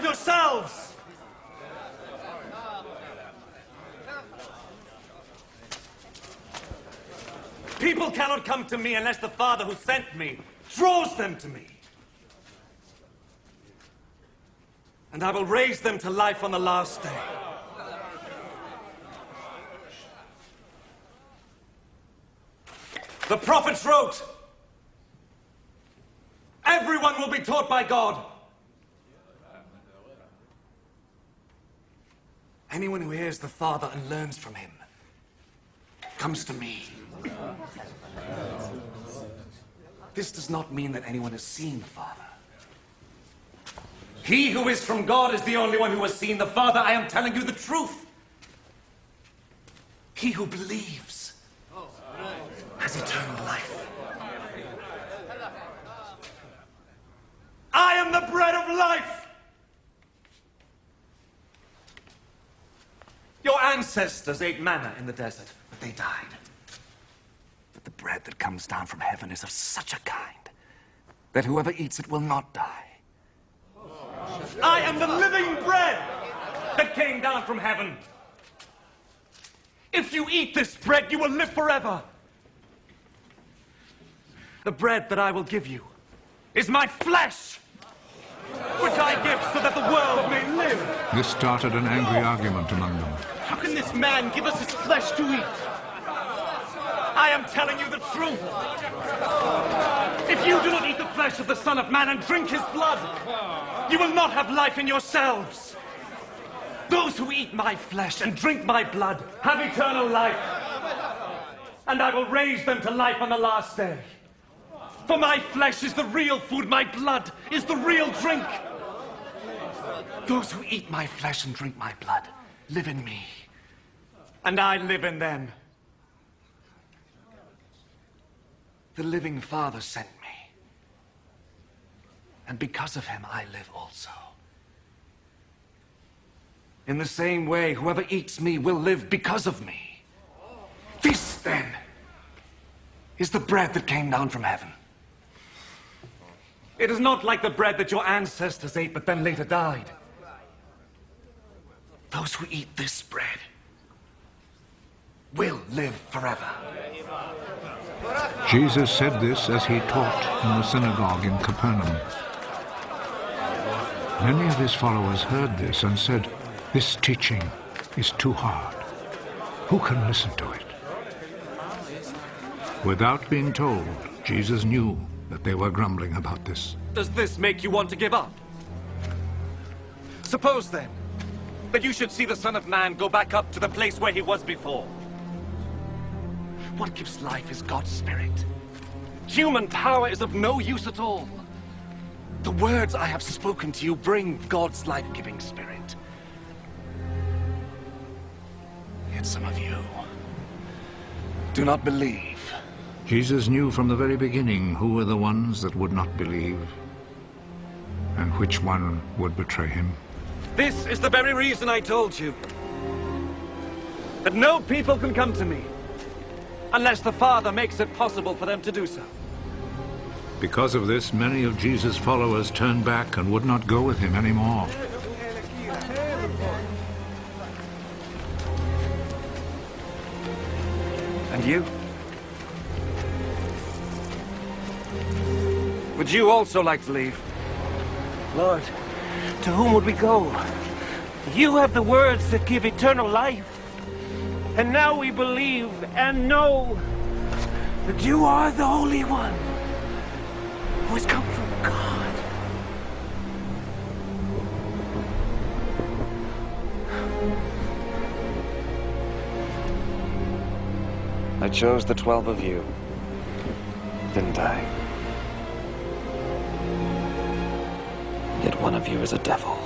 in yourselves! People cannot come to me unless the Father who sent me draws them to me. And I will raise them to life on the last day. The prophets wrote, everyone will be taught by God. Anyone who hears the Father and learns from him comes to me. This does not mean that anyone has seen the Father. He who is from God is the only one who has seen the Father. I am telling you the truth. He who believes has eternal life. I am the bread of life. Your ancestors ate manna in the desert, but they died. But the bread that comes down from heaven is of such a kind that whoever eats it will not die. I am the living bread that came down from heaven. If you eat this bread, you will live forever. The bread that I will give you is my flesh, which I give so that the world may live. This started an angry argument among them. How can this man give us his flesh to eat? I am telling you the truth. If you do not eat the flesh of the Son of Man and drink his blood, you will not have life in yourselves. Those who eat my flesh and drink my blood have eternal life, and I will raise them to life on the last day. For my flesh is the real food, my blood is the real drink. Those who eat my flesh and drink my blood live in me, and I live in them. The living Father sent me, and because of him I live also. In the same way, whoever eats me will live because of me. This, then, is the bread that came down from heaven. It is not like the bread that your ancestors ate but then later died. Those who eat this bread will live forever. Jesus said this as he taught in the synagogue in Capernaum. Many of his followers heard this and said, "This teaching is too hard. Who can listen to it?" Without being told, Jesus knew that they were grumbling about this. Does this make you want to give up? Suppose, then, that you should see the Son of Man go back up to the place where he was before. What gives life is God's Spirit. Human power is of no use at all. The words I have spoken to you bring God's life-giving Spirit. Yet some of you do not believe. Jesus knew from the very beginning who were the ones that would not believe and which one would betray him. This is the very reason I told you that no people can come to me unless the Father makes it possible for them to do so. Because of this, many of Jesus' followers turned back and would not go with him anymore. And you? Would you also like to leave? Lord, to whom would we go? You have the words that give eternal life. And now we believe and know that you are the Holy One who has come from God. I chose the 12 of you, didn't I? Yet one of you is a devil.